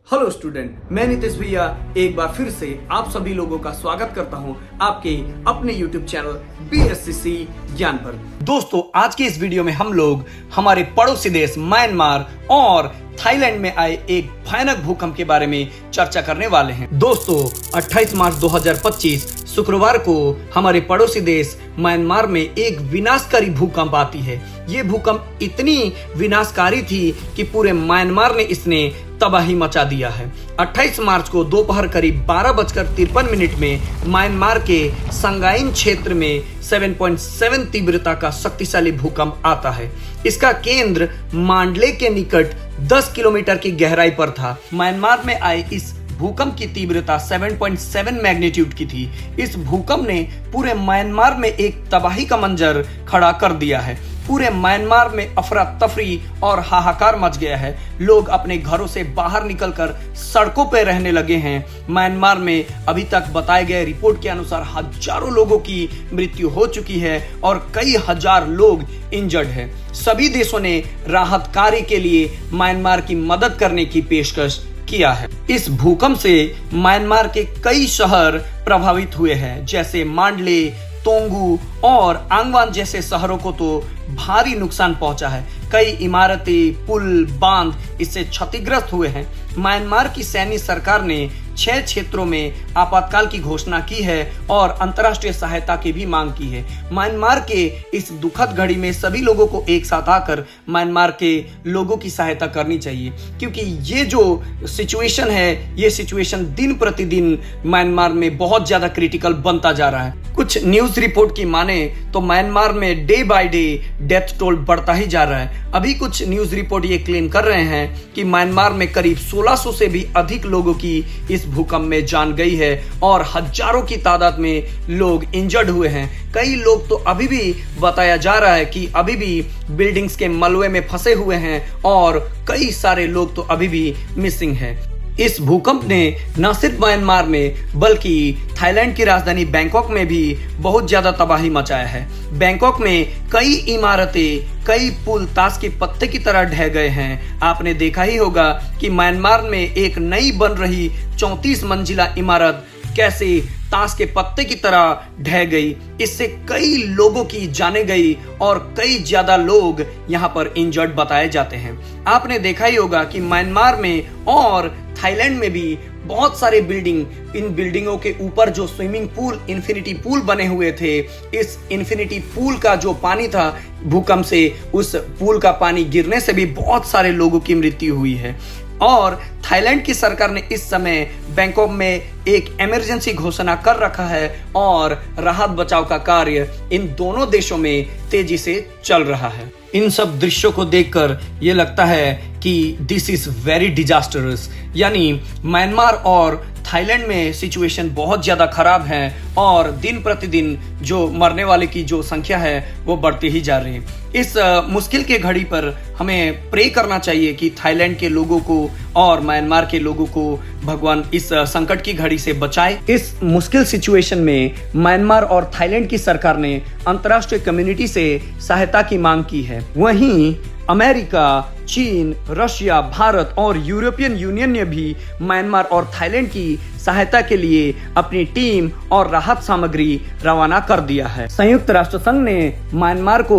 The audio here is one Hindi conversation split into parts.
हेलो स्टूडेंट, मैं नितेश भैया एक बार फिर से आप सभी लोगों का स्वागत करता हूं आपके अपने YouTube चैनल BSCC ज्ञान पर। दोस्तों, आज के इस वीडियो में हम लोग हमारे पड़ोसी देश म्यांमार और थाईलैंड में आए एक भयानक भूकंप के बारे में चर्चा करने वाले हैं। दोस्तों, 28 मार्च 2025 शुक्रवार को हमारे पड़ोसी देश म्यांमार में एक विनाशकारी भूकंप आती है। ये भूकंप इतनी विनाशकारी थी कि पूरे म्यांमार ने इसने तबाही मचा दिया है। 28 मार्च को दोपहर करीब 12:53 में म्यांमार के संगाइन क्षेत्र में 7.7 तीव्रता का शक्तिशाली भूकंप आता है। इसका केंद्र मांडले के निकट 10 किलोमीटर की गहराई पर था। म्यांमार में आए इस भूकंप की तीव्रता 7.7 मैग्नीट्यूड की थी। इस भूकंप ने पूरे म्यांमार में एक तबाही का मंजर खड़ा कर दिया है। पूरे म्यांमार में अफरा तफरी और हाहाकार मच गया है। लोग अपने घरों से बाहर निकलकर सड़कों पर रहने लगे हैं। म्यांमार में अभी तक बताए गए रिपोर्ट के अनुसार हजारों लोगों की मृत्यु हो चुकी है और कई हजार लोग इंजर्ड है। सभी देशों ने राहत कार्य के लिए म्यांमार की मदद करने की पेशकश किया है। इस भूकंप से म्यांमार के कई शहर प्रभावित हुए हैं, जैसे मांडले, तोंगू और आंगवान जैसे शहरों को तो भारी नुकसान पहुंचा है। कई इमारतें, पुल, बांध इससे क्षतिग्रस्त हुए हैं। म्यांमार की सैन्य सरकार ने 6 क्षेत्रों में आपातकाल की घोषणा की है और अंतर्राष्ट्रीय सहायता की भी मांग की है। म्यांमार के इस दुखद घड़ी में सभी लोगों को एक साथ आकर म्यांमार के लोगों की सहायता करनी चाहिए, क्योंकि ये जो सिचुएशन है, ये सिचुएशन दिन प्रतिदिन म्यांमार में बहुत ज्यादा क्रिटिकल बनता जा रहा है। कुछ न्यूज रिपोर्ट की माने तो म्यांमार में day by day death toll बढ़ता ही जा रहा है। अभी कुछ न्यूज रिपोर्ट ये क्लेम कर रहे हैं कि म्यांमार में करीब 1600 से भी अधिक लोगों की इस भूकंप में जान गई है और हजारों की तादाद में लोग इंजर्ड हुए हैं। कई लोग तो अभी भी बताया जा रहा है कि अभी भी बिल्डिंग्स के मलबे में फंसे हुए हैं और कई सारे लोग तो अभी भी मिसिंग हैं। इस भूकंप ने न सिर्फ म्यांमार में बल्कि थाईलैंड की राजधानी बैंकॉक में भी बहुत ज्यादा तबाही मचाया है। बैंकॉक में कई इमारतें, कई पुल ताश के पत्ते की तरह ढह गए हैं। आपने देखा ही होगा कि म्यांमार में एक नई बन रही 34 मंजिला इमारत कैसे ताश के पत्ते की तरह ढह गई। इससे कई लोगों की जाने गई और कई ज्यादा लोग यहाँ पर इंजर्ड बताए जाते हैं। आपने देखा ही होगा कि म्यांमार में और थाईलैंड में भी बहुत सारे इन बिल्डिंगों के ऊपर जो स्विमिंग पूल, इन्फिनिटी पूल बने हुए थे, इस इन्फिनिटी पूल का जो पानी था भूकंप से, उस पूल का पानी गिरने से भी बहुत सारे लोगों की मृत्यु हुई है। और थाईलैंड की सरकार ने इस समय बैंकॉक में एक इमरजेंसी घोषणा कर रखा है और राहत बचाव का कार्य इन दोनों देशों में तेजी से चल रहा है। इन सब दृश्यों को देखकर ये लगता है कि दिस इज वेरी डिजास्टरस, यानी म्यांमार और थाईलैंड में सिचुएशन बहुत ज्यादा खराब है और दिन प्रतिदिन जो मरने वाले की जो संख्या है वो बढ़ती ही जा रही है। इस मुश्किल के घड़ी पर हमें प्रे करना चाहिए कि थाईलैंड के लोगों को और म्यांमार के लोगों को भगवान इस संकट की घड़ी से बचाए। इस मुश्किल सिचुएशन में म्यांमार और थाईलैंड की सरकार ने अंतर्राष्ट्रीय कम्युनिटी से सहायता की मांग की है। वहीं अमेरिका, चीन, रशिया, भारत और यूरोपियन यूनियन ने भी म्यांमार और थाईलैंड की सहायता के लिए अपनी टीम और राहत सामग्री रवाना कर दिया है। संयुक्त राष्ट्र संघ ने म्यांमार को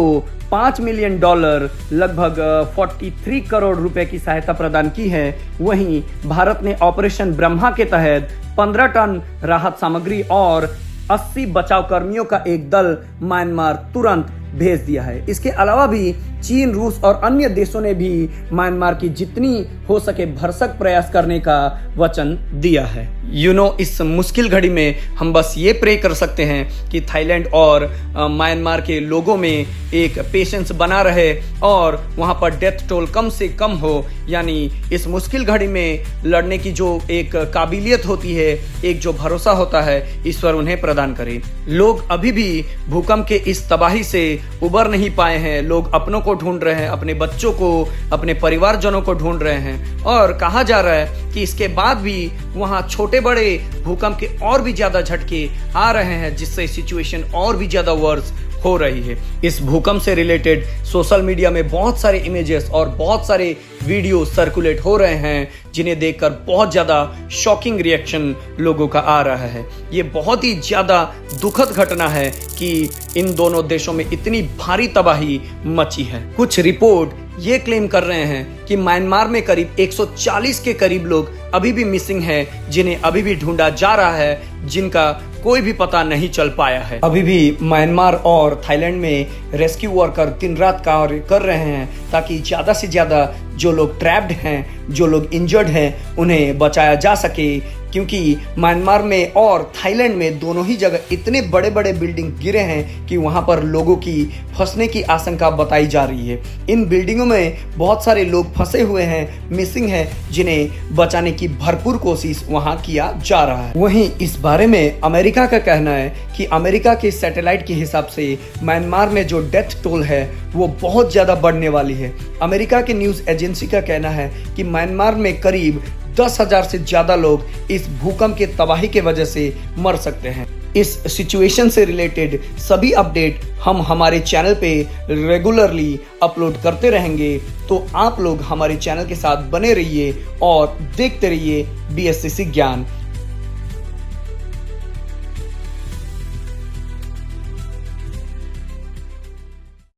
$5 मिलियन लगभग 43 करोड़ रुपए की सहायता प्रदान की है। वहीं भारत ने ऑपरेशन ब्रह्मा के तहत 15 टन राहत सामग्री और 80 बचाव कर्मियों का एक दल म्यांमार तुरंत भेज दिया है। इसके अलावा भी चीन, रूस और अन्य देशों ने भी म्यांमार की जितनी हो सके भरसक प्रयास करने का वचन दिया है। इस मुश्किल घड़ी में हम बस ये प्रे कर सकते हैं कि थाईलैंड और म्यांमार के लोगों में एक पेशेंस बना रहे और वहां पर डेथ टोल कम से कम हो, यानी इस मुश्किल घड़ी में लड़ने की जो एक काबिलियत होती है, एक जो भरोसा होता है, ईश्वर उन्हें प्रदान करे। लोग अभी भी भूकंप के इस तबाही से उबर नहीं पाए हैं। लोग अपनों को ढूंढ रहे हैं, अपने बच्चों को, अपने परिवारजनों को ढूंढ रहे हैं और कहा जा रहा है कि इसके बाद भी वहां छोटे बड़े भूकंप के और भी ज्यादा झटके आ रहे हैं, जिससे सिचुएशन और भी ज्यादा वर्स हो रही है। इस भूकंप से रिलेटेड सोशल मीडिया में बहुत सारे इमेजेस और बहुत सारे वीडियो सर्कुलेट हो रहे हैं, जिन्हें देखकर बहुत ज़्यादा शॉकिंग रिएक्शन लोगों का आ रहा है। ये बहुत ही ज़्यादा दुखद घटना है कि इन दोनों देशों में इतनी भारी तबाही मची है। कुछ रिपोर्ट ये क्लेम कर रहे हैं कि म्यांमार में करीब 140 के करीब लोग अभी भी मिसिंग हैं, जिन्हें अभी भी ढूंढा जा रहा है, जिनका कोई भी पता नहीं चल पाया है। अभी भी म्यांमार और थाईलैंड में रेस्क्यू वर्कर दिन रात कार्य कर रहे हैं ताकि ज्यादा से ज्यादा जो लोग ट्रैप्ड हैं, जो लोग इंजर्ड हैं, उन्हें बचाया जा सके, क्योंकि म्यांमार में और थाईलैंड में दोनों ही जगह इतने बड़े बड़े बिल्डिंग गिरे हैं कि वहां पर लोगों की फंसने की आशंका बताई जा रही है। इन बिल्डिंगों में बहुत सारे लोग फंसे हुए हैं, मिसिंग हैं, जिन्हें बचाने की भरपूर कोशिश वहां किया जा रहा है। वहीं इस बारे में अमेरिका का कहना है कि अमेरिका के सैटेलाइट के हिसाब से म्यांमार में जो डेथ टोल है वो बहुत ज्यादा बढ़ने वाली है। अमेरिका के न्यूज एजेंसी का कहना है कि म्यांमार में करीब 10,000 से ज्यादा लोग इस भूकंप के तबाही के वजह से मर सकते हैं। इस सिचुएशन से रिलेटेड सभी अपडेट हम हमारे चैनल पे रेगुलरली अपलोड करते रहेंगे, तो आप लोग हमारे चैनल के साथ बने रहिए और देखते रहिए BSCC ज्ञान।